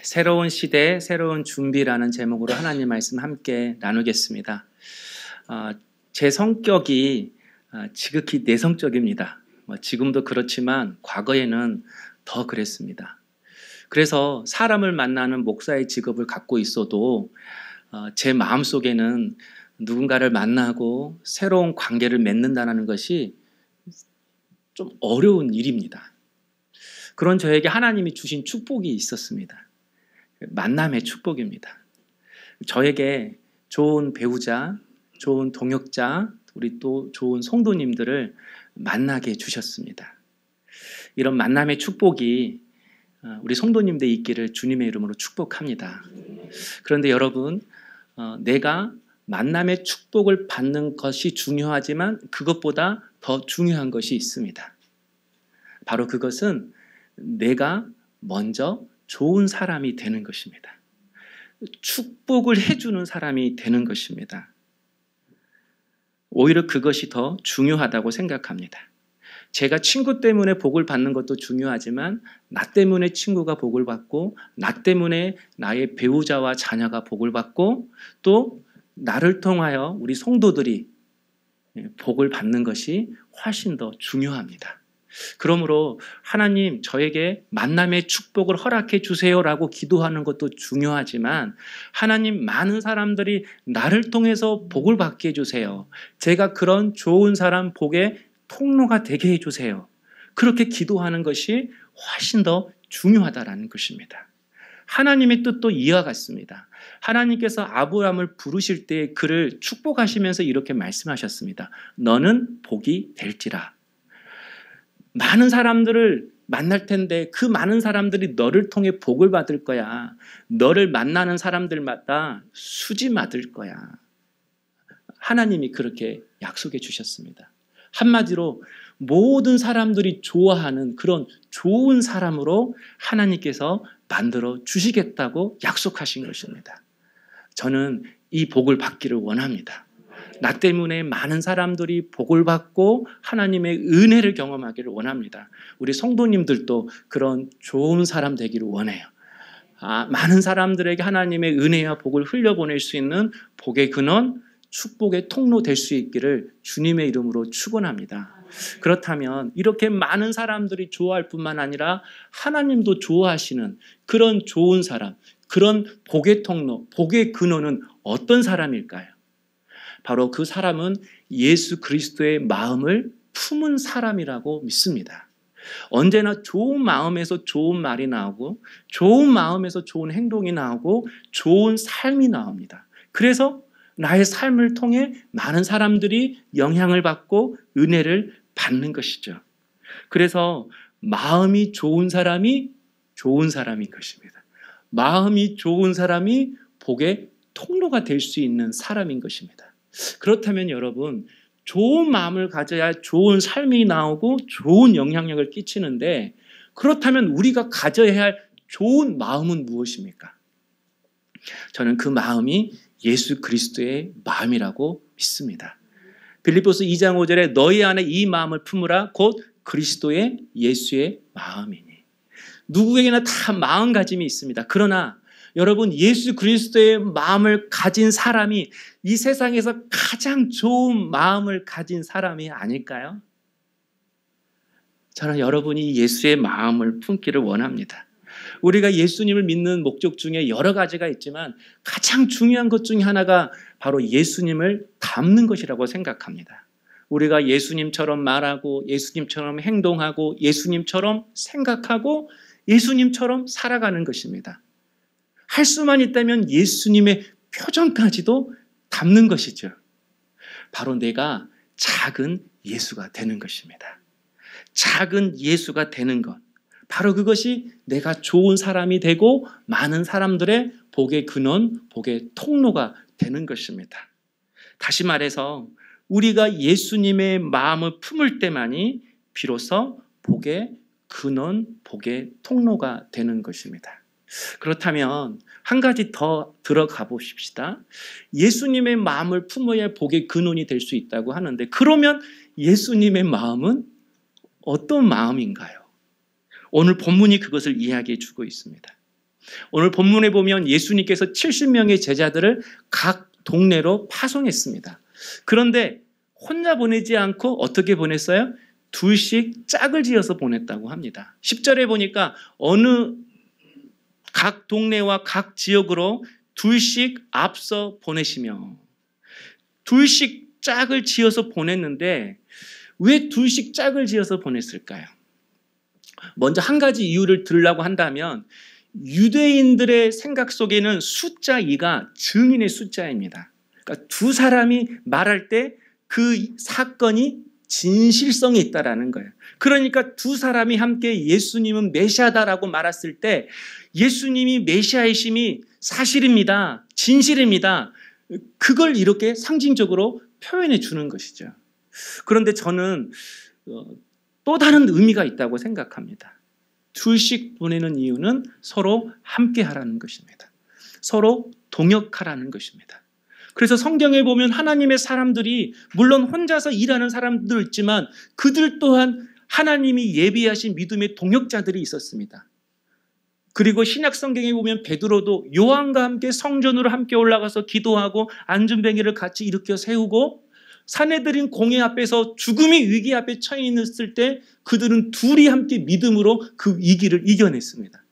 새로운 시대, 새로운 준비라는 제목으로 하나님 말씀 함께 나누겠습니다. 제 성격이 지극히 내성적입니다. 지금도 그렇지만 과거에는 더 그랬습니다. 그래서 사람을 만나는 목사의 직업을 갖고 있어도 제 마음속에는 누군가를 만나고 새로운 관계를 맺는다는 것이 좀 어려운 일입니다. 그런 저에게 하나님이 주신 축복이 있었습니다. 만남의 축복입니다. 저에게 좋은 배우자, 좋은 동역자, 우리 또 좋은 성도님들을 만나게 해주셨습니다. 이런 만남의 축복이 우리 성도님들 있기를 주님의 이름으로 축복합니다. 그런데 여러분, 내가 만남의 축복을 받는 것이 중요하지만 그것보다 더 중요한 것이 있습니다. 바로 그것은 내가 먼저 좋은 사람이 되는 것입니다. 축복을 해주는 사람이 되는 것입니다. 오히려 그것이 더 중요하다고 생각합니다. 제가 친구 때문에 복을 받는 것도 중요하지만 나 때문에 친구가 복을 받고 나 때문에 나의 배우자와 자녀가 복을 받고 또 나를 통하여 우리 성도들이 복을 받는 것이 훨씬 더 중요합니다. 그러므로 하나님 저에게 만남의 축복을 허락해 주세요라고 기도하는 것도 중요하지만 하나님 많은 사람들이 나를 통해서 복을 받게 해주세요. 제가 그런 좋은 사람 복의 통로가 되게 해주세요. 그렇게 기도하는 것이 훨씬 더 중요하다라는 것입니다. 하나님의 뜻도 이와 같습니다. 하나님께서 아브라함을 부르실 때 그를 축복하시면서 이렇게 말씀하셨습니다. 너는 복이 될지라. 많은 사람들을 만날 텐데 그 많은 사람들이 너를 통해 복을 받을 거야. 너를 만나는 사람들마다 수지 맞을 거야. 하나님이 그렇게 약속해 주셨습니다. 한마디로 모든 사람들이 좋아하는 그런 좋은 사람으로 하나님께서 만들어 주시겠다고 약속하신 것입니다. 저는 이 복을 받기를 원합니다. 나 때문에 많은 사람들이 복을 받고 하나님의 은혜를 경험하기를 원합니다. 우리 성도님들도 그런 좋은 사람 되기를 원해요. 많은 사람들에게 하나님의 은혜와 복을 흘려보낼 수 있는 복의 근원, 축복의 통로 될 수 있기를 주님의 이름으로 축원합니다. 그렇다면 이렇게 많은 사람들이 좋아할 뿐만 아니라 하나님도 좋아하시는 그런 좋은 사람, 그런 복의 통로, 복의 근원은 어떤 사람일까요? 바로 그 사람은 예수 그리스도의 마음을 품은 사람이라고 믿습니다. 언제나 좋은 마음에서 좋은 말이 나오고 좋은 마음에서 좋은 행동이 나오고 좋은 삶이 나옵니다. 그래서 나의 삶을 통해 많은 사람들이 영향을 받고 은혜를 받는 것이죠. 그래서 마음이 좋은 사람이 좋은 사람인 것입니다. 마음이 좋은 사람이 복의 통로가 될 수 있는 사람인 것입니다. 그렇다면 여러분, 좋은 마음을 가져야 좋은 삶이 나오고 좋은 영향력을 끼치는데 그렇다면 우리가 가져야 할 좋은 마음은 무엇입니까? 저는 그 마음이 예수 그리스도의 마음이라고 믿습니다. 빌립보서 2장 5절에 너희 안에 이 마음을 품으라 곧 그리스도의 예수의 마음이니. 누구에게나 다 마음가짐이 있습니다. 그러나 여러분 예수 그리스도의 마음을 가진 사람이 이 세상에서 가장 좋은 마음을 가진 사람이 아닐까요? 저는 여러분이 예수의 마음을 품기를 원합니다. 우리가 예수님을 믿는 목적 중에 여러 가지가 있지만 가장 중요한 것 중에 하나가 바로 예수님을 닮는 것이라고 생각합니다. 우리가 예수님처럼 말하고 예수님처럼 행동하고 예수님처럼 생각하고 예수님처럼 살아가는 것입니다. 할 수만 있다면 예수님의 표정까지도 담는 것이죠. 바로 내가 작은 예수가 되는 것입니다. 작은 예수가 되는 것. 바로 그것이 내가 좋은 사람이 되고 많은 사람들의 복의 근원, 복의 통로가 되는 것입니다. 다시 말해서 우리가 예수님의 마음을 품을 때만이 비로소 복의 근원, 복의 통로가 되는 것입니다. 그렇다면 한 가지 더 들어가 보십시다. 예수님의 마음을 품어야 복의 근원이 될 수 있다고 하는데 그러면 예수님의 마음은 어떤 마음인가요? 오늘 본문이 그것을 이야기해 주고 있습니다. 오늘 본문에 보면 예수님께서 70명의 제자들을 각 동네로 파송했습니다. 그런데 혼자 보내지 않고 어떻게 보냈어요? 둘씩 짝을 지어서 보냈다고 합니다. 10절에 보니까 어느 각 동네와 각 지역으로 둘씩 앞서 보내시며, 둘씩 짝을 지어서 보냈는데 왜 둘씩 짝을 지어서 보냈을까요? 먼저 한 가지 이유를 들으려고 한다면 유대인들의 생각 속에는 숫자 2가 증인의 숫자입니다. 그러니까 두 사람이 말할 때 그 사건이 진실성이 있다라는 거예요. 그러니까 두 사람이 함께 예수님은 메시아다라고 말했을 때 예수님이 메시아이심이 사실입니다. 진실입니다. 그걸 이렇게 상징적으로 표현해 주는 것이죠. 그런데 저는 또 다른 의미가 있다고 생각합니다. 둘씩 보내는 이유는 서로 함께 하라는 것입니다. 서로 동역하라는 것입니다. 그래서 성경에 보면 하나님의 사람들이 물론 혼자서 일하는 사람도 있지만 그들 또한 하나님이 예비하신 믿음의 동역자들이 있었습니다. 그리고 신약 성경에 보면 베드로도 요한과 함께 성전으로 함께 올라가서 기도하고 안전뱅이를 같이 일으켜 세우고 사내들인 공회 앞에서 죽음의 위기 앞에 처해 있을 때 그들은 둘이 함께 믿음으로 그 위기를 이겨냈습니다.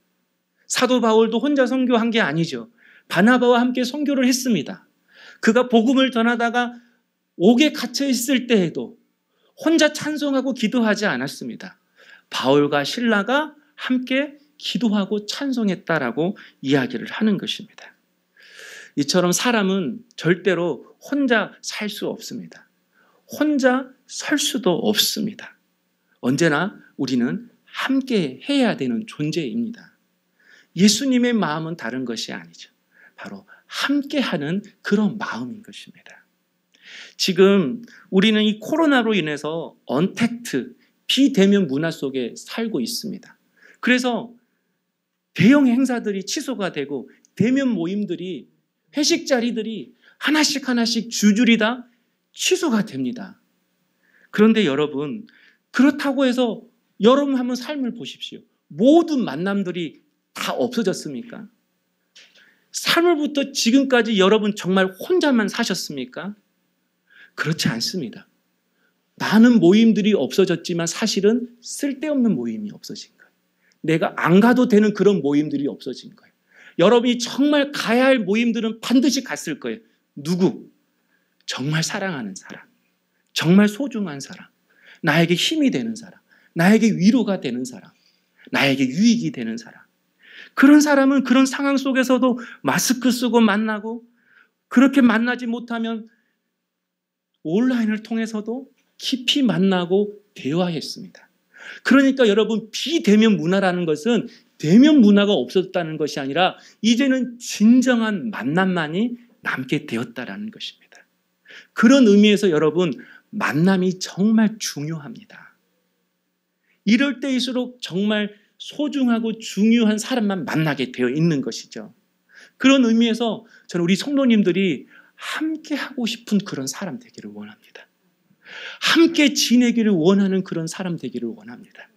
사도 바울도 혼자 선교한 게 아니죠. 바나바와 함께 선교를 했습니다. 그가 복음을 전하다가 옥에 갇혀 있을 때에도 혼자 찬송하고 기도하지 않았습니다. 바울과 실라가 함께 기도하고 찬송했다라고 이야기를 하는 것입니다. 이처럼 사람은 절대로 혼자 살 수 없습니다. 혼자 설 수도 없습니다. 언제나 우리는 함께 해야 되는 존재입니다. 예수님의 마음은 다른 것이 아니죠. 바로 함께하는 그런 마음인 것입니다. 지금 우리는 이 코로나로 인해서 언택트, 비대면 문화 속에 살고 있습니다. 그래서 대형 행사들이 취소가 되고 대면 모임들이, 회식 자리들이 하나씩 줄줄이 다 취소가 됩니다. 그런데 여러분, 그렇다고 해서 여러분 한번 삶을 보십시오. 모든 만남들이 다 없어졌습니까? 삶을부터 지금까지 여러분 정말 혼자만 사셨습니까? 그렇지 않습니다. 많은 모임들이 없어졌지만 사실은 쓸데없는 모임이 없어진 거예요. 내가 안 가도 되는 그런 모임들이 없어진 거예요. 여러분이 정말 가야 할 모임들은 반드시 갔을 거예요. 누구? 정말 사랑하는 사람, 정말 소중한 사람, 나에게 힘이 되는 사람, 나에게 위로가 되는 사람, 나에게 유익이 되는 사람. 그런 사람은 그런 상황 속에서도 마스크 쓰고 만나고, 그렇게 만나지 못하면 온라인을 통해서도 깊이 만나고 대화했습니다. 그러니까 여러분, 비대면 문화라는 것은 대면 문화가 없었다는 것이 아니라 이제는 진정한 만남만이 남게 되었다라는 것입니다. 그런 의미에서 여러분, 만남이 정말 중요합니다. 이럴 때일수록 정말 소중하고 중요한 사람만 만나게 되어 있는 것이죠. 그런 의미에서 저는 우리 성도님들이 함께 하고 싶은 그런 사람 되기를 원합니다. 함께 지내기를 원하는 그런 사람 되기를 원합니다.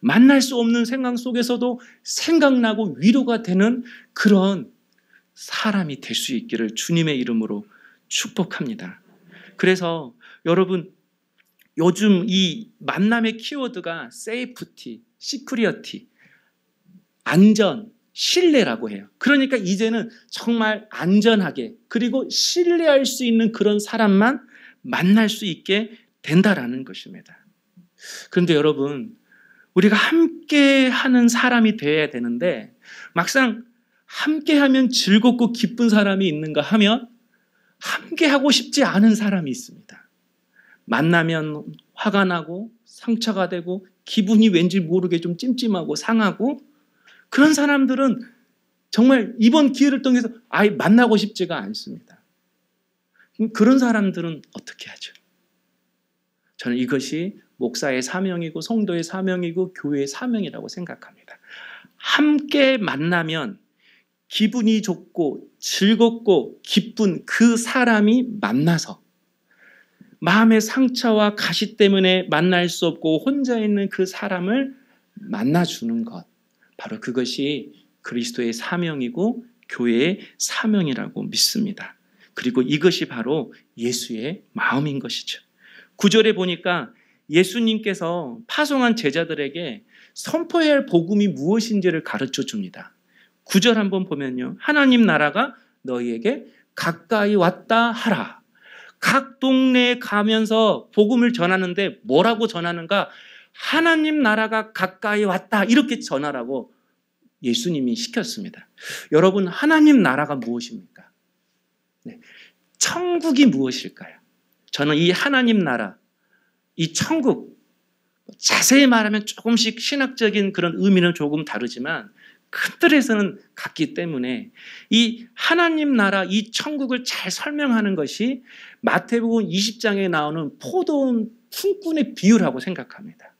만날 수 없는 생각 속에서도 생각나고 위로가 되는 그런 사람이 될 수 있기를 주님의 이름으로 축복합니다. 그래서 여러분, 요즘 이 만남의 키워드가 세이프티, 시큐리티, 안전, 신뢰라고 해요. 그러니까 이제는 정말 안전하게 그리고 신뢰할 수 있는 그런 사람만 만날 수 있게 된다라는 것입니다. 그런데 여러분, 우리가 함께하는 사람이 되어야 되는데 막상 함께하면 즐겁고 기쁜 사람이 있는가 하면 함께하고 싶지 않은 사람이 있습니다. 만나면 화가 나고 상처가 되고 기분이 왠지 모르게 좀 찜찜하고 상하고, 그런 사람들은 정말 이번 기회를 통해서 아예 만나고 싶지가 않습니다. 그런 사람들은 어떻게 하죠? 저는 이것이 목사의 사명이고 성도의 사명이고 교회의 사명이라고 생각합니다. 함께 만나면 기분이 좋고 즐겁고 기쁜 그 사람이 만나서 마음의 상처와 가시 때문에 만날 수 없고 혼자 있는 그 사람을 만나주는 것, 바로 그것이 그리스도의 사명이고 교회의 사명이라고 믿습니다. 그리고 이것이 바로 예수의 마음인 것이죠. 9절에 보니까 예수님께서 파송한 제자들에게 선포해야 할 복음이 무엇인지를 가르쳐 줍니다. 9절 한번 보면요. 하나님 나라가 너희에게 가까이 왔다 하라. 각 동네에 가면서 복음을 전하는데 뭐라고 전하는가? 하나님 나라가 가까이 왔다 이렇게 전하라고 예수님이 시켰습니다. 여러분, 하나님 나라가 무엇입니까? 네. 천국이 무엇일까요? 저는 이 하나님 나라, 이 천국, 자세히 말하면 조금씩 신학적인 그런 의미는 조금 다르지만 큰 틀에서는 같기 때문에 이 하나님 나라, 이 천국을 잘 설명하는 것이 마태복음 20장에 나오는 포도원 품꾼의 비유라고 생각합니다.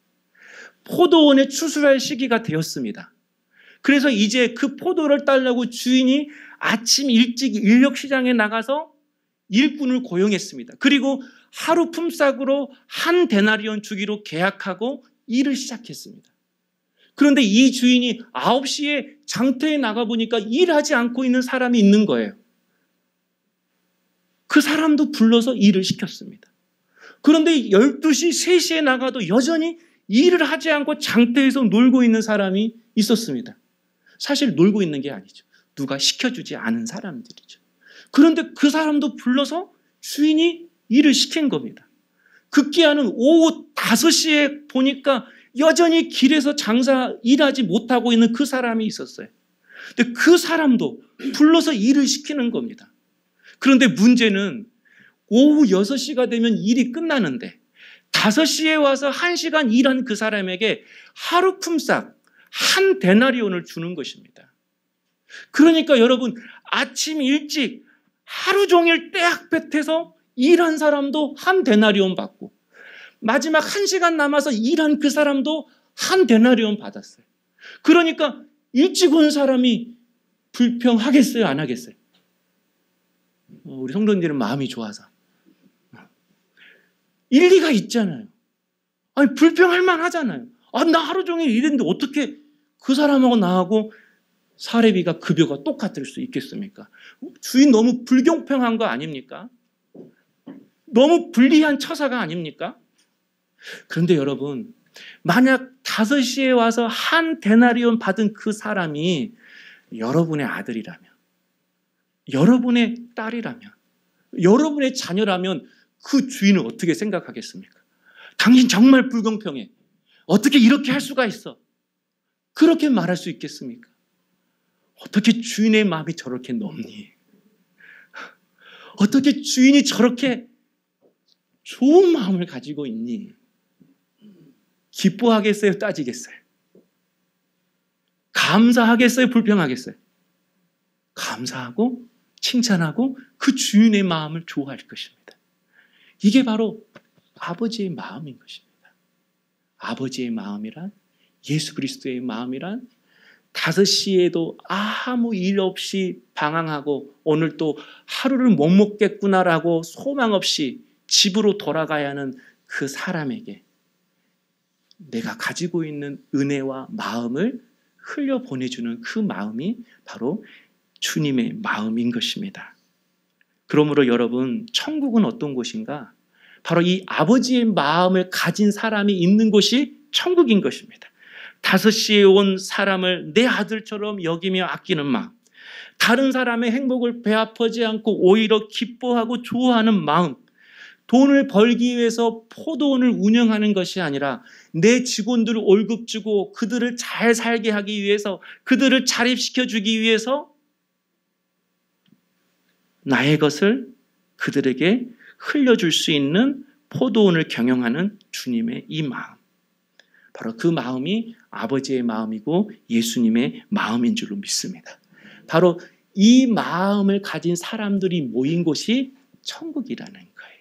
포도원에 추수할 시기가 되었습니다. 그래서 이제 그 포도를 따려고 주인이 아침 일찍 인력시장에 나가서 일꾼을 고용했습니다. 그리고 하루 품삯으로 한 데나리온 주기로 계약하고 일을 시작했습니다. 그런데 이 주인이 9시에 장터에 나가보니까 일하지 않고 있는 사람이 있는 거예요. 그 사람도 불러서 일을 시켰습니다. 그런데 12시, 3시에 나가도 여전히 일을 하지 않고 장터에서 놀고 있는 사람이 있었습니다. 사실 놀고 있는 게 아니죠. 누가 시켜주지 않은 사람들이죠. 그런데 그 사람도 불러서 주인이 일을 시킨 겁니다. 급기야는 오후 5시에 보니까 여전히 길에서 일하지 못하고 있는 그 사람이 있었어요. 근데 그 사람도 불러서 일을 시키는 겁니다. 그런데 문제는 오후 6시가 되면 일이 끝나는데 5시에 와서 1시간 일한 그 사람에게 하루 품삯 한 데나리온을 주는 것입니다. 그러니까 여러분, 아침 일찍 하루 종일 떼학볕에서 일한 사람도 한 데나리온 받고 마지막 1시간 남아서 일한 그 사람도 한 데나리온 받았어요. 그러니까 일찍 온 사람이 불평하겠어요? 안 하겠어요? 우리 성도님들은 마음이 좋아서. 일리가 있잖아요. 아니, 불평할 만하잖아요. 나 하루 종일 일했는데 어떻게 그 사람하고 나하고 사례비가 급여가 똑같을 수 있겠습니까? 주인 너무 불공평한 거 아닙니까? 너무 불리한 처사가 아닙니까? 그런데 여러분, 만약 5시에 와서 한 데나리온 받은 그 사람이 여러분의 아들이라면, 여러분의 딸이라면, 여러분의 자녀라면 그 주인은 어떻게 생각하겠습니까? 당신 정말 불공평해. 어떻게 이렇게 할 수가 있어? 그렇게 말할 수 있겠습니까? 어떻게 주인의 마음이 저렇게 높니? 어떻게 주인이 저렇게 좋은 마음을 가지고 있니? 기뻐하겠어요? 따지겠어요? 감사하겠어요? 불평하겠어요? 감사하고 칭찬하고 그 주인의 마음을 좋아할 것입니다. 이게 바로 아버지의 마음인 것입니다. 아버지의 마음이란, 예수 그리스도의 마음이란 5시에도 아무 일 없이 방황하고 오늘 또 하루를 못 먹겠구나라고 소망 없이 집으로 돌아가야 하는 그 사람에게 내가 가지고 있는 은혜와 마음을 흘려보내주는 그 마음이 바로 주님의 마음인 것입니다. 그러므로 여러분, 천국은 어떤 곳인가? 바로 이 아버지의 마음을 가진 사람이 있는 곳이 천국인 것입니다. 5시에 온 사람을 내 아들처럼 여기며 아끼는 마음, 다른 사람의 행복을 배아프지 않고 오히려 기뻐하고 좋아하는 마음, 돈을 벌기 위해서 포도원을 운영하는 것이 아니라 내 직원들을 월급 주고 그들을 잘 살게 하기 위해서, 그들을 자립시켜주기 위해서 나의 것을 그들에게 흘려줄 수 있는 포도원을 경영하는 주님의 이 마음, 바로 그 마음이 아버지의 마음이고 예수님의 마음인 줄로 믿습니다. 바로 이 마음을 가진 사람들이 모인 곳이 천국이라는 거예요.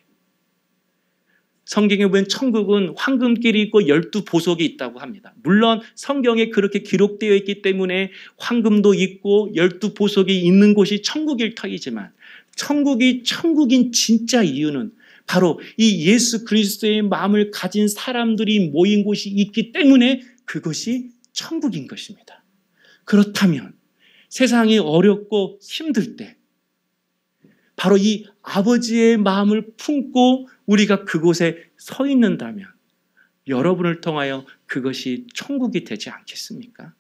성경에 보면 천국은 황금길이 있고 12보석이 있다고 합니다. 물론 성경에 그렇게 기록되어 있기 때문에 황금도 있고 12보석이 있는 곳이 천국일 터이지만, 천국이 천국인 진짜 이유는 바로 이 예수 그리스도의 마음을 가진 사람들이 모인 곳이 있기 때문에 그것이 천국인 것입니다. 그렇다면 세상이 어렵고 힘들 때 바로 이 아버지의 마음을 품고 우리가 그곳에 서 있는다면 여러분을 통하여 그것이 천국이 되지 않겠습니까?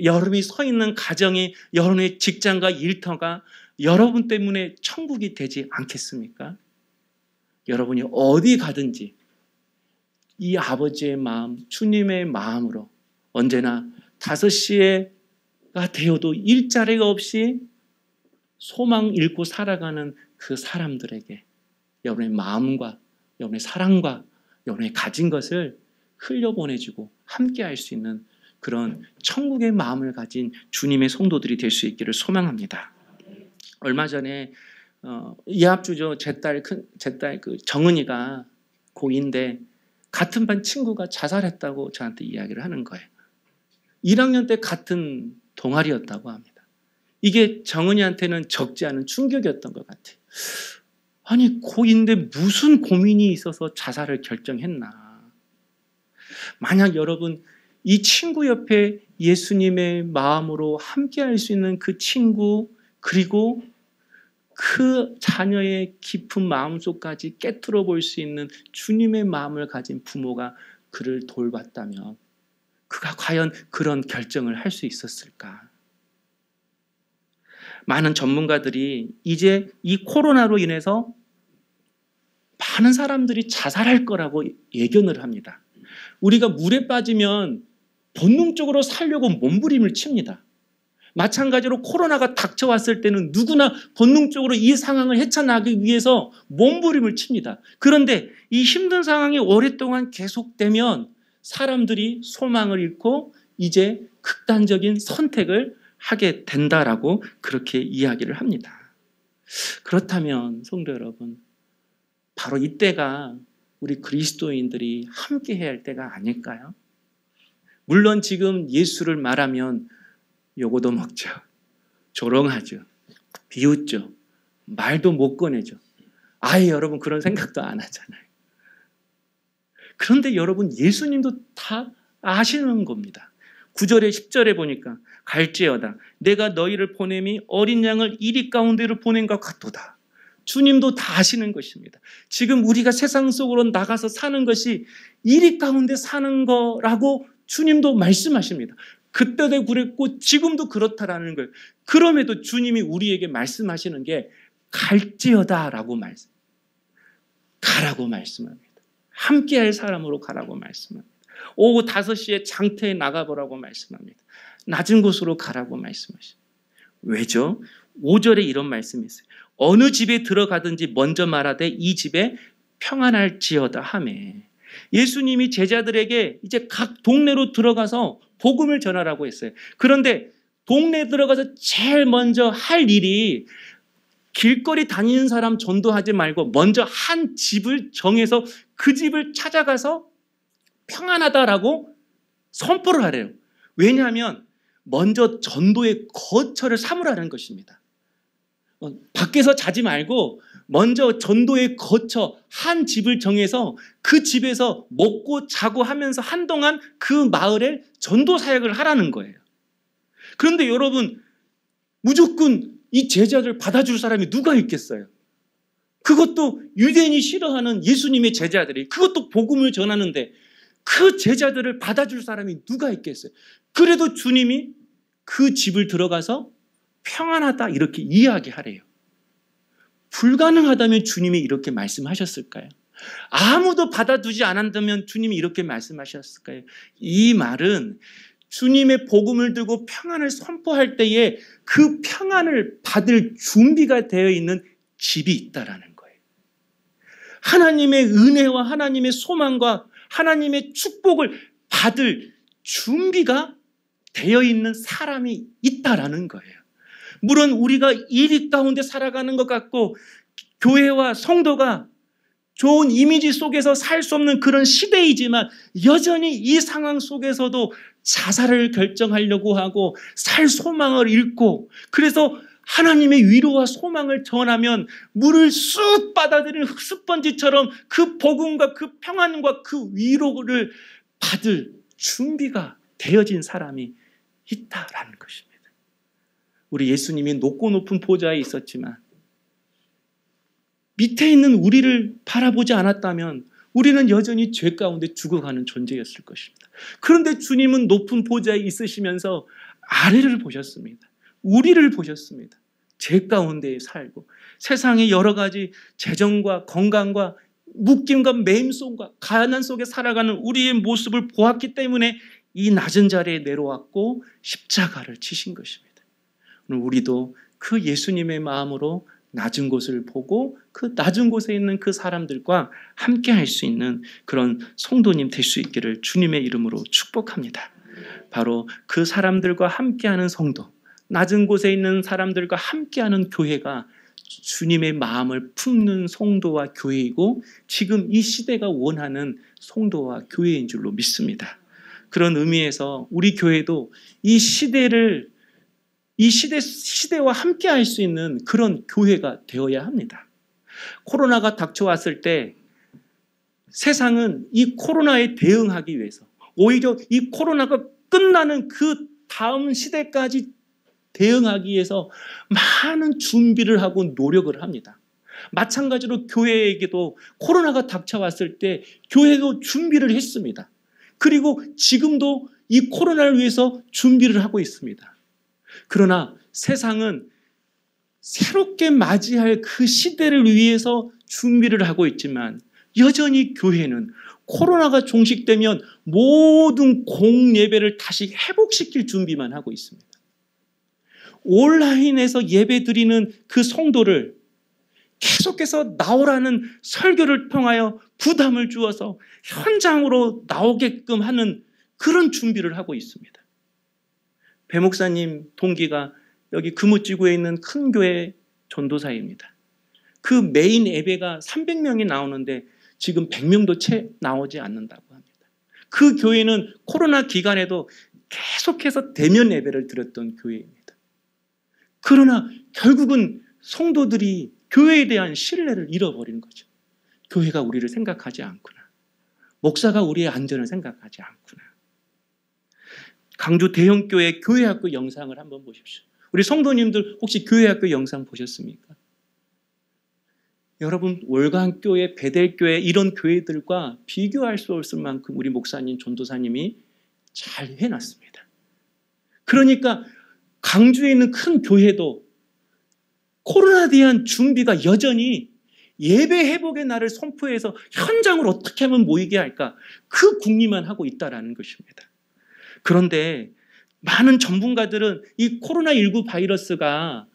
여러분이 서 있는 가정이, 여러분의 직장과 일터가 여러분 때문에 천국이 되지 않겠습니까? 여러분이 어디 가든지 이 아버지의 마음, 주님의 마음으로 언제나 5시가 되어도 일자리가 없이 소망 잃고 살아가는 그 사람들에게 여러분의 마음과 여러분의 사랑과 여러분의 가진 것을 흘려보내주고 함께할 수 있는 그런 천국의 마음을 가진 주님의 성도들이 될 수 있기를 소망합니다. 얼마 전에 이합주죠. 제 딸 그 정은이가 고2인데 같은 반 친구가 자살했다고 저한테 이야기를 하는 거예요. 1학년 때 같은 동아리였다고 합니다. 이게 정은이한테는 적지 않은 충격이었던 것 같아요. 아니 고2인데 무슨 고민이 있어서 자살을 결정했나. 만약 여러분 이 친구 옆에 예수님의 마음으로 함께할 수 있는 그 친구, 그리고 그 자녀의 깊은 마음속까지 깨트려 볼 수 있는 주님의 마음을 가진 부모가 그를 돌봤다면 그가 과연 그런 결정을 할 수 있었을까? 많은 전문가들이 이제 이 코로나로 인해서 많은 사람들이 자살할 거라고 예견을 합니다. 우리가 물에 빠지면 본능적으로 살려고 몸부림을 칩니다. 마찬가지로 코로나가 닥쳐왔을 때는 누구나 본능적으로 이 상황을 헤쳐나가기 위해서 몸부림을 칩니다. 그런데 이 힘든 상황이 오랫동안 계속되면 사람들이 소망을 잃고 이제 극단적인 선택을 하게 된다라고 그렇게 이야기를 합니다. 그렇다면 성도 여러분, 바로 이때가 우리 그리스도인들이 함께 해야 할 때가 아닐까요? 물론 지금 예수를 말하면 요거도 먹죠. 조롱하죠. 비웃죠. 말도 못 꺼내죠. 아예 여러분 그런 생각도 안 하잖아요. 그런데 여러분 예수님도 다 아시는 겁니다. 9절에 10절에 보니까 갈지어다 내가 너희를 보냄이 어린 양을 이리 가운데로 보낸 것 같도다. 주님도 다 아시는 것입니다. 지금 우리가 세상 속으로 나가서 사는 것이 이리 가운데 사는 거라고 주님도 말씀하십니다. 그때도 그랬고 지금도 그렇다라는 거예요. 그럼에도 주님이 우리에게 말씀하시는 게 갈지어다라고 가라고 말씀합니다. 함께할 사람으로 가라고 말씀합니다. 오후 5시에 장터에 나가보라고 말씀합니다. 낮은 곳으로 가라고 말씀하십니다. 왜죠? 5절에 이런 말씀이 있어요. 어느 집에 들어가든지 먼저 말하되 이 집에 평안할지어다 하매. 예수님이 제자들에게 이제 각 동네로 들어가서 복음을 전하라고 했어요. 그런데 동네에 들어가서 제일 먼저 할 일이 길거리 다니는 사람 전도하지 말고 먼저 한 집을 정해서 그 집을 찾아가서 평안하다라고 선포를 하래요. 왜냐하면 먼저 전도의 거처를 삼으라는 것입니다. 밖에서 자지 말고 먼저 전도의 거처 한 집을 정해서 그 집에서 먹고 자고 하면서 한동안 그 마을에 전도 사역을 하라는 거예요. 그런데 여러분 무조건 이 제자들 받아줄 사람이 누가 있겠어요? 그것도 유대인이 싫어하는 예수님의 제자들이 그것도 복음을 전하는데 그 제자들을 받아줄 사람이 누가 있겠어요? 그래도 주님이 그 집을 들어가서 평안하다 이렇게 이야기하래요. 불가능하다면 주님이 이렇게 말씀하셨을까요? 아무도 받아두지 않았다면 주님이 이렇게 말씀하셨을까요? 이 말은 주님의 복음을 들고 평안을 선포할 때에 그 평안을 받을 준비가 되어 있는 집이 있다라는 거예요. 하나님의 은혜와 하나님의 소망과 하나님의 축복을 받을 준비가 되어 있는 사람이 있다라는 거예요. 물론 우리가 일 가운데 살아가는 것 같고 교회와 성도가 좋은 이미지 속에서 살 수 없는 그런 시대이지만 여전히 이 상황 속에서도 자살을 결정하려고 하고 살 소망을 잃고 그래서 하나님의 위로와 소망을 전하면 물을 쑥 받아들이는 흙스펀지처럼 그 복음과 그 평안과 그 위로를 받을 준비가 되어진 사람이 있다라는 것입니다. 우리 예수님이 높고 높은 보좌에 있었지만 밑에 있는 우리를 바라보지 않았다면 우리는 여전히 죄 가운데 죽어가는 존재였을 것입니다. 그런데 주님은 높은 보좌에 있으시면서 아래를 보셨습니다. 우리를 보셨습니다. 죄 가운데 살고 세상의 여러 가지 재정과 건강과 묶임과 매임속과 가난 속에 살아가는 우리의 모습을 보았기 때문에 이 낮은 자리에 내려왔고 십자가를 치신 것입니다. 오늘 우리도 그 예수님의 마음으로 낮은 곳을 보고 그 낮은 곳에 있는 그 사람들과 함께 할 수 있는 그런 성도님 될 수 있기를 주님의 이름으로 축복합니다. 바로 그 사람들과 함께하는 성도, 낮은 곳에 있는 사람들과 함께하는 교회가 주님의 마음을 품는 성도와 교회이고 지금 이 시대가 원하는 성도와 교회인 줄로 믿습니다. 그런 의미에서 우리 교회도 이 시대와 함께 할 수 있는 그런 교회가 되어야 합니다. 코로나가 닥쳐왔을 때 세상은 이 코로나에 대응하기 위해서 오히려 이 코로나가 끝나는 그 다음 시대까지 대응하기 위해서 많은 준비를 하고 노력을 합니다. 마찬가지로 교회에게도 코로나가 닥쳐왔을 때 교회도 준비를 했습니다. 그리고 지금도 이 코로나를 위해서 준비를 하고 있습니다. 그러나 세상은 새롭게 맞이할 그 시대를 위해서 준비를 하고 있지만 여전히 교회는 코로나가 종식되면 모든 공예배를 다시 회복시킬 준비만 하고 있습니다. 온라인에서 예배 드리는 그 성도를 계속해서 나오라는 설교를 통하여 부담을 주어서 현장으로 나오게끔 하는 그런 준비를 하고 있습니다. 배 목사님 동기가 여기 금우지구에 있는 큰 교회 전도사입니다. 그 메인 예배가 300명이 나오는데 지금 100명도 채 나오지 않는다고 합니다. 그 교회는 코로나 기간에도 계속해서 대면 예배를 드렸던 교회입니다. 그러나 결국은 성도들이 교회에 대한 신뢰를 잃어버리는 거죠. 교회가 우리를 생각하지 않구나. 목사가 우리의 안전을 생각하지 않구나. 강주 대형교회 교회학교 영상을 한번 보십시오. 우리 성도님들 혹시 교회학교 영상 보셨습니까? 여러분 월간교회, 베델교회 이런 교회들과 비교할 수 없을 만큼 우리 목사님, 전도사님이 잘 해놨습니다. 그러니까 강주에 있는 큰 교회도 코로나에 대한 준비가 여전히 예배 회복의 날을 선포해서 현장을 어떻게 하면 모이게 할까 그 궁리만 하고 있다는 것입니다. 그런데 많은 전문가들은 이 코로나19 바이러스가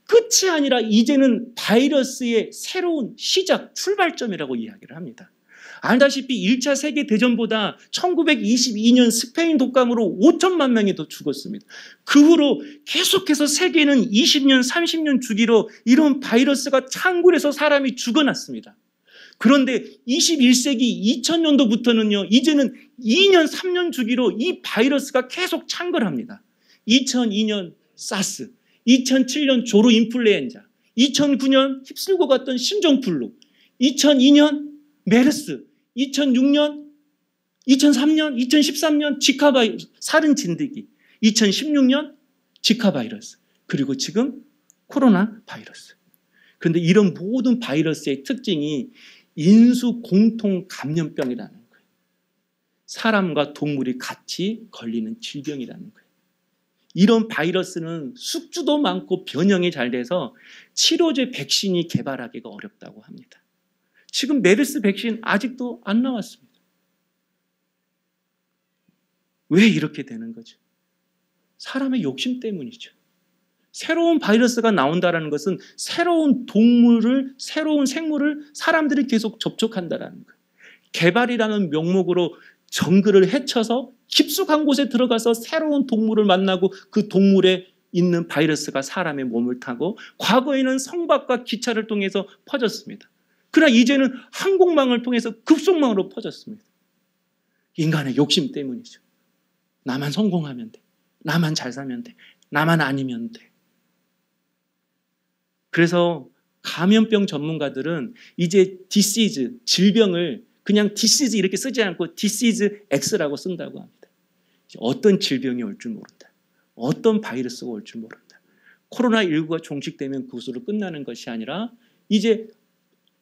끝이 아니라 이제는 바이러스의 새로운 시작, 출발점이라고 이야기를 합니다. 알다시피 1차 세계대전보다 1922년 스페인 독감으로 5천만 명이 더 죽었습니다. 그 후로 계속해서 세계는 20년, 30년 주기로 이런 바이러스가 창궐해서 사람이 죽어났습니다. 그런데 21세기 2000년도부터는요, 이제는 2년, 3년 주기로 이 바이러스가 계속 창궐합니다. 2002년 사스, 2007년 조루 인플루엔자, 2009년 휩쓸고 갔던 신종플루, 2002년 메르스, 2006년, 2003년, 2013년 지카 바이러스, 살인 진드기, 2016년 지카 바이러스, 그리고 지금 코로나 바이러스. 그런데 이런 모든 바이러스의 특징이 인수 공통 감염병이라는 거예요. 사람과 동물이 같이 걸리는 질병이라는 거예요. 이런 바이러스는 숙주도 많고 변형이 잘 돼서 치료제 백신이 개발하기가 어렵다고 합니다. 지금 메르스 백신 아직도 안 나왔습니다. 왜 이렇게 되는 거죠? 사람의 욕심 때문이죠. 새로운 바이러스가 나온다는 것은 새로운 동물을, 새로운 생물을 사람들이 계속 접촉한다는 거예요. 개발이라는 명목으로 정글을 헤쳐서 깊숙한 곳에 들어가서 새로운 동물을 만나고 그 동물에 있는 바이러스가 사람의 몸을 타고 과거에는 성곽과 기차를 통해서 퍼졌습니다. 그러나 이제는 항공망을 통해서 급속망으로 퍼졌습니다. 인간의 욕심 때문이죠. 나만 성공하면 돼. 나만 잘 살면 돼. 나만 아니면 돼. 그래서 감염병 전문가들은 이제 disease, 질병을 그냥 disease 이렇게 쓰지 않고 disease X라고 쓴다고 합니다. 어떤 질병이 올 줄 모른다. 어떤 바이러스가 올 줄 모른다. 코로나19가 종식되면 그것으로 끝나는 것이 아니라 이제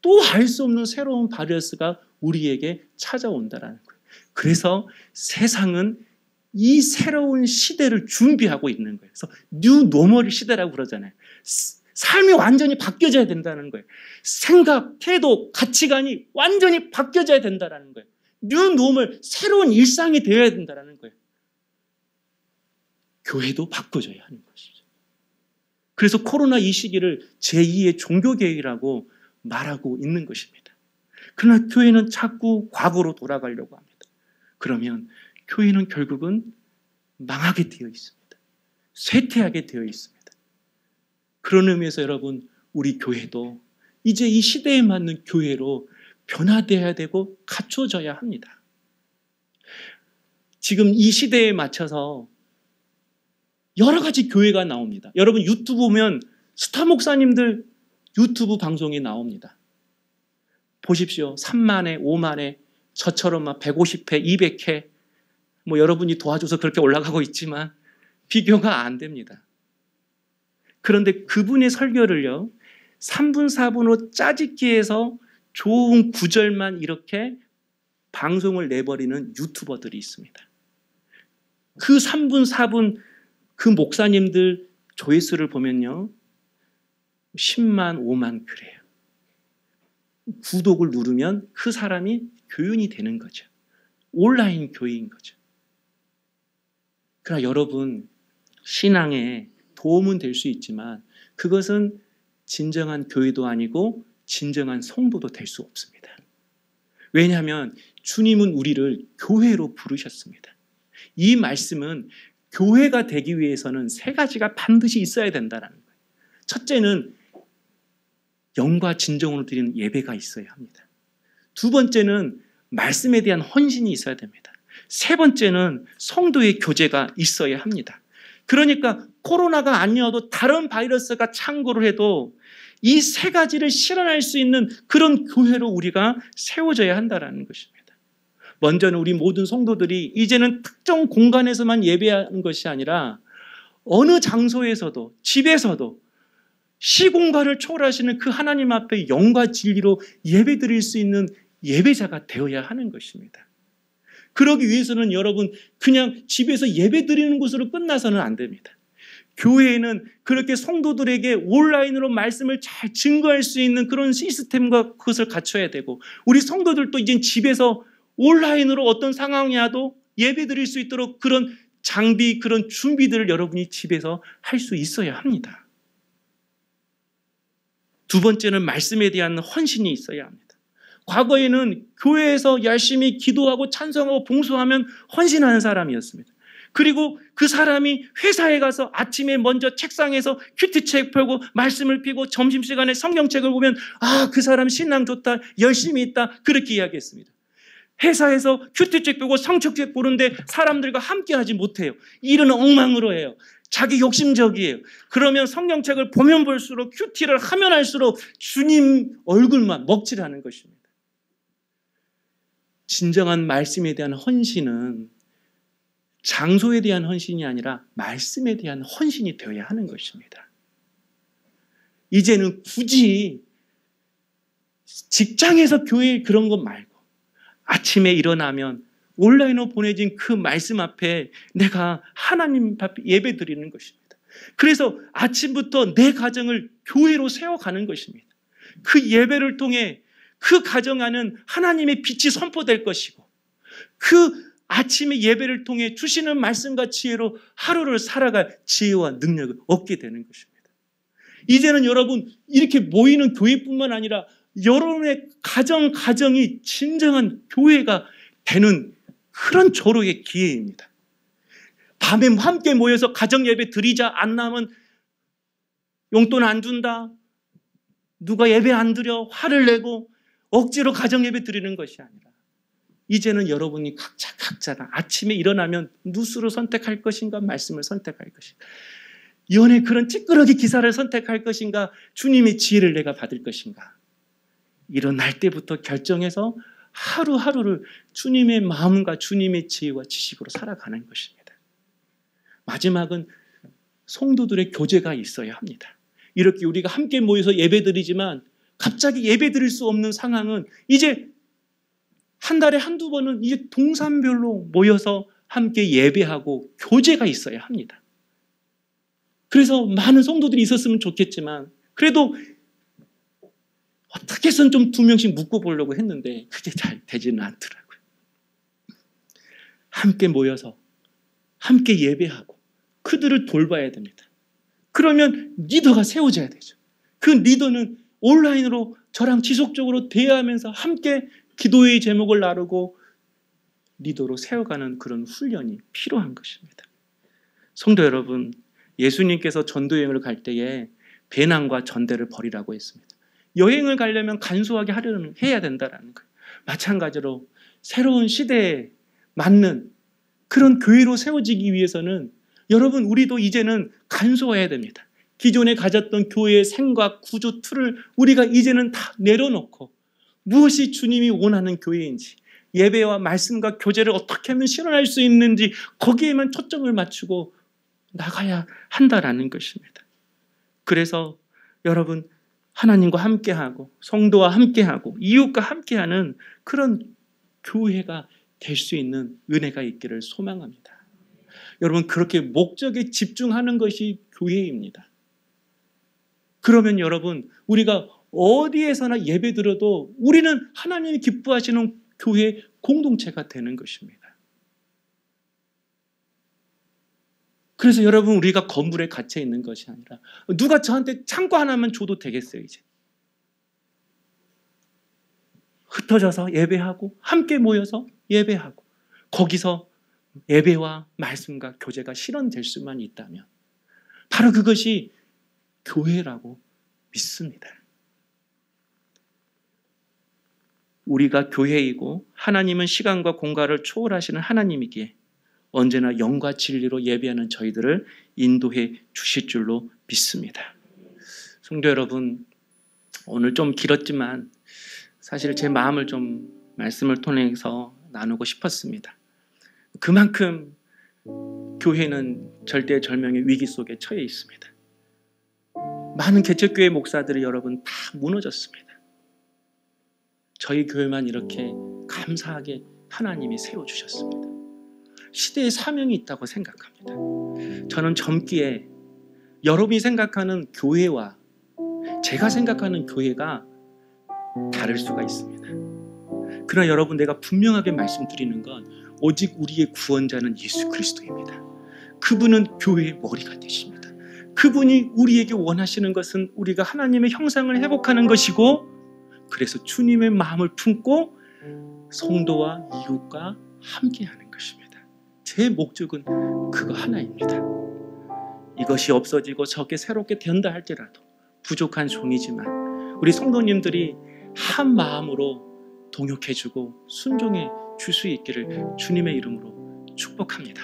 또 알 수 없는 새로운 바이러스가 우리에게 찾아온다라는 거예요. 그래서 세상은 이 새로운 시대를 준비하고 있는 거예요. 그래서 뉴 노멀 시대라고 그러잖아요. 삶이 완전히 바뀌어져야 된다는 거예요. 생각, 태도, 가치관이 완전히 바뀌어져야 된다는 거예요. 뉴 노멀, 새로운 일상이 되어야 된다는 거예요. 교회도 바꿔줘야 하는 것이죠. 그래서 코로나 이 시기를 제2의 종교개혁이라고 말하고 있는 것입니다. 그러나 교회는 자꾸 과거로 돌아가려고 합니다. 그러면 교회는 결국은 망하게 되어 있습니다. 쇠퇴하게 되어 있습니다. 그런 의미에서 여러분, 우리 교회도 이제 이 시대에 맞는 교회로 변화되어야 되고 갖춰져야 합니다. 지금 이 시대에 맞춰서 여러 가지 교회가 나옵니다. 여러분 유튜브 보면 스타 목사님들 유튜브 방송이 나옵니다. 보십시오. 3만회, 5만회, 저처럼 막 150회, 200회, 여러분이 도와줘서 그렇게 올라가고 있지만 비교가 안 됩니다. 그런데 그분의 설교를요, 3분, 4분으로 짜집기 해서 좋은 구절만 이렇게 방송을 내버리는 유튜버들이 있습니다. 그 3분, 4분 그 목사님들 조회수를 보면요, 10만, 5만 그래요. 구독을 누르면 그 사람이 교인이 되는 거죠. 온라인 교회인 거죠. 그러나 여러분, 신앙에 도움은 될 수 있지만 그것은 진정한 교회도 아니고 진정한 성도도 될 수 없습니다. 왜냐하면 주님은 우리를 교회로 부르셨습니다. 이 말씀은 교회가 되기 위해서는 세 가지가 반드시 있어야 된다는 거예요. 첫째는 영과 진정으로 드리는 예배가 있어야 합니다. 두 번째는 말씀에 대한 헌신이 있어야 됩니다. 세 번째는 성도의 교제가 있어야 합니다. 그러니까 코로나가 아니어도 다른 바이러스가 창궐을 해도 이 세 가지를 실현할 수 있는 그런 교회로 우리가 세워져야 한다는 것입니다. 먼저는 우리 모든 성도들이 이제는 특정 공간에서만 예배하는 것이 아니라 어느 장소에서도, 집에서도 시공간을 초월하시는 그 하나님 앞에 영과 진리로 예배드릴 수 있는 예배자가 되어야 하는 것입니다. 그러기 위해서는 여러분 그냥 집에서 예배드리는 것으로 끝나서는 안 됩니다. 교회에는 그렇게 성도들에게 온라인으로 말씀을 잘 증거할 수 있는 그런 시스템과 그것을 갖춰야 되고, 우리 성도들도 이제 집에서 온라인으로 어떤 상황이라도 예배드릴 수 있도록 그런 장비, 그런 준비들을 여러분이 집에서 할 수 있어야 합니다. 두 번째는 말씀에 대한 헌신이 있어야 합니다. 과거에는 교회에서 열심히 기도하고 찬송하고 봉수하면 헌신하는 사람이었습니다. 그리고 그 사람이 회사에 가서 아침에 먼저 책상에서 큐티책 펴고 말씀을 피고 점심시간에 성경책을 보면 그 사람 신앙 좋다, 열심히 있다, 그렇게 이야기했습니다. 회사에서 큐티책 펴고 성경책 보는데 사람들과 함께 하지 못해요. 일은 엉망으로 해요. 자기 욕심적이에요. 그러면 성경책을 보면 볼수록 큐티를 하면 할수록 주님 얼굴만 먹칠하는 것입니다. 진정한 말씀에 대한 헌신은 장소에 대한 헌신이 아니라 말씀에 대한 헌신이 되어야 하는 것입니다. 이제는 굳이 직장에서 교회 그런 것 말고 아침에 일어나면 온라인으로 보내진 그 말씀 앞에 내가 하나님 앞에 예배 드리는 것입니다. 그래서 아침부터 내 가정을 교회로 세워가는 것입니다. 그 예배를 통해 그 가정 안은 하나님의 빛이 선포될 것이고, 그 아침의 예배를 통해 주시는 말씀과 지혜로 하루를 살아갈 지혜와 능력을 얻게 되는 것입니다. 이제는 여러분 이렇게 모이는 교회뿐만 아니라 여러분의 가정이 진정한 교회가 되는 그런 조로의 기회입니다. 밤에 함께 모여서 가정 예배 드리자, 안 나면 용돈 안 준다, 누가 예배 안 드려 화를 내고 억지로 가정 예배 드리는 것이 아니라 이제는 여러분이 각자가 아침에 일어나면 뉴스를 선택할 것인가, 말씀을 선택할 것인가, 연애 그런 찌끄러기 기사를 선택할 것인가, 주님의 지혜를 내가 받을 것인가, 일어날 때부터 결정해서 하루하루를 주님의 마음과 주님의 지혜와 지식으로 살아가는 것입니다. 마지막은 성도들의 교제가 있어야 합니다. 이렇게 우리가 함께 모여서 예배드리지만 갑자기 예배드릴 수 없는 상황은 이제 한 달에 한두 번은 이제 동산별로 모여서 함께 예배하고 교제가 있어야 합니다. 그래서 많은 성도들이 있었으면 좋겠지만 그래도 어떻게 해서는 좀 2명씩 묶어보려고 했는데 그게 잘 되지는 않더라고요. 함께 모여서 함께 예배하고 그들을 돌봐야 됩니다. 그러면 리더가 세워져야 되죠. 그 리더는 온라인으로 저랑 지속적으로 대화하면서 함께 기도의 제목을 나누고 리더로 세워가는 그런 훈련이 필요한 것입니다. 성도 여러분, 예수님께서 전도여행을 갈 때에 배낭과 전대를 버리라고 했습니다. 여행을 가려면 간소하게 해야 된다는 거예요. 마찬가지로 새로운 시대에 맞는 그런 교회로 세워지기 위해서는 여러분 우리도 이제는 간소해야 됩니다. 기존에 가졌던 교회의 생각, 구조, 틀을 우리가 이제는 다 내려놓고 무엇이 주님이 원하는 교회인지 예배와 말씀과 교제를 어떻게 하면 실현할 수 있는지 거기에만 초점을 맞추고 나가야 한다라는 것입니다. 그래서 여러분 하나님과 함께하고 성도와 함께하고 이웃과 함께하는 그런 교회가 될 수 있는 은혜가 있기를 소망합니다. 여러분 그렇게 목적에 집중하는 것이 교회입니다. 그러면 여러분 우리가 어디에서나 예배 드려도 우리는 하나님이 기뻐하시는 교회 공동체가 되는 것입니다. 그래서 여러분 우리가 건물에 갇혀 있는 것이 아니라 누가 저한테 창고 하나만 줘도 되겠어요. 이제 흩어져서 예배하고 함께 모여서 예배하고 거기서 예배와 말씀과 교제가 실현될 수만 있다면 바로 그것이 교회라고 믿습니다. 우리가 교회이고 하나님은 시간과 공간을 초월하시는 하나님이기에 언제나 영과 진리로 예배하는 저희들을 인도해 주실 줄로 믿습니다. 성도 여러분, 오늘 좀 길었지만 사실 제 마음을 좀 말씀을 통해서 나누고 싶었습니다. 그만큼 교회는 절대절명의 위기 속에 처해 있습니다. 많은 개척교회 목사들이 여러분 다 무너졌습니다. 저희 교회만 이렇게 감사하게 하나님이 세워주셨습니다. 시대의 사명이 있다고 생각합니다. 저는 젊기에 여러분이 생각하는 교회와 제가 생각하는 교회가 다를 수가 있습니다. 그러나 여러분 내가 분명하게 말씀드리는 건 오직 우리의 구원자는 예수 그리스도입니다. 그분은 교회의 머리가 되십니다. 그분이 우리에게 원하시는 것은 우리가 하나님의 형상을 회복하는 것이고 그래서 주님의 마음을 품고 성도와 이웃과 함께하는 것입니다. 제 목적은 그거 하나입니다. 이것이 없어지고 저게 새롭게 된다 할지라도 부족한 종이지만 우리 성도님들이 한 마음으로 동역해주고 순종해 줄 수 있기를 주님의 이름으로 축복합니다.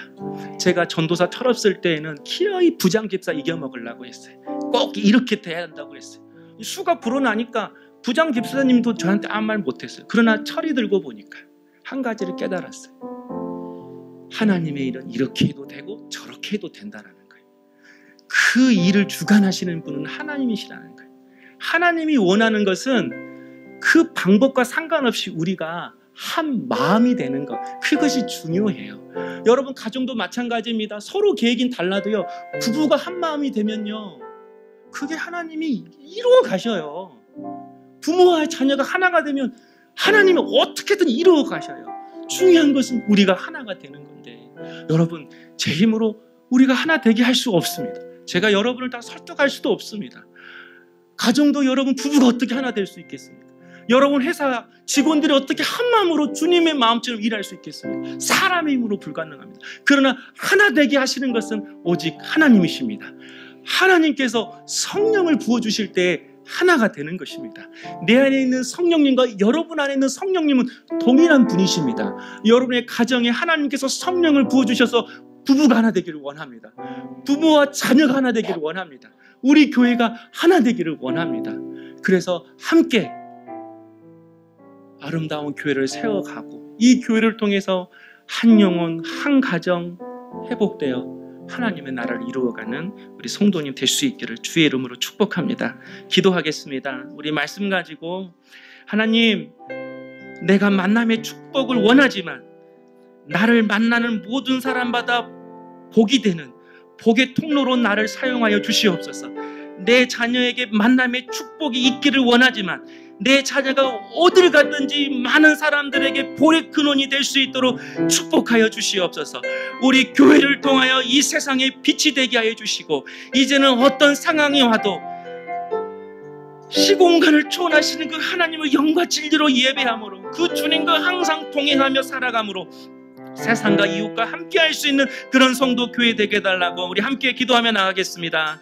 제가 전도사 철없을 때에는 기어이 부장집사 이겨먹으려고 했어요. 꼭 이렇게 돼야 한다고 했어요. 수가 불어나니까 부장집사님도 저한테 아무 말 못했어요. 그러나 철이 들고 보니까 한 가지를 깨달았어요. 하나님의 일은 이렇게 해도 되고 저렇게 해도 된다는 거예요. 그 일을 주관하시는 분은 하나님이시라는 거예요. 하나님이 원하는 것은 그 방법과 상관없이 우리가 한 마음이 되는 것, 그것이 중요해요. 여러분 가정도 마찬가지입니다. 서로 계획은 달라도요, 부부가 한 마음이 되면요, 그게 하나님이 이루어 가셔요. 부모와 자녀가 하나가 되면 하나님이 어떻게든 이루어 가셔요. 중요한 것은 우리가 하나가 되는 건데, 여러분 제 힘으로 우리가 하나 되게 할 수 없습니다. 제가 여러분을 다 설득할 수도 없습니다. 가정도 여러분 부부가 어떻게 하나 될 수 있겠습니까? 여러분 회사 직원들이 어떻게 한 마음으로 주님의 마음처럼 일할 수 있겠습니까? 사람의 힘으로 불가능합니다. 그러나 하나 되게 하시는 것은 오직 하나님이십니다. 하나님께서 성령을 부어주실 때 하나가 되는 것입니다. 내 안에 있는 성령님과 여러분 안에 있는 성령님은 동일한 분이십니다. 여러분의 가정에 하나님께서 성령을 부어주셔서 부부가 하나 되기를 원합니다. 부모와 자녀가 하나 되기를 원합니다. 우리 교회가 하나 되기를 원합니다. 그래서 함께 아름다운 교회를 세워가고 이 교회를 통해서 한 영혼, 한 가정 회복되어 하나님의 나라를 이루어가는 우리 성도님 될 수 있기를 주의 이름으로 축복합니다. 기도하겠습니다. 우리 말씀 가지고 하나님, 내가 만남의 축복을 원하지만 나를 만나는 모든 사람마다 복이 되는 복의 통로로 나를 사용하여 주시옵소서. 내 자녀에게 만남의 축복이 있기를 원하지만 내 자녀가 어딜 가든지 많은 사람들에게 복의 근원이 될 수 있도록 축복하여 주시옵소서. 우리 교회를 통하여 이 세상에 빛이 되게 하여 주시고, 이제는 어떤 상황이 와도 시공간을 초월하시는 그 하나님의 영과 진리로 예배함으로, 그 주님과 항상 동행하며 살아감으로 세상과 이웃과 함께 할 수 있는 그런 성도 교회 되게 해달라고 우리 함께 기도하며 나가겠습니다.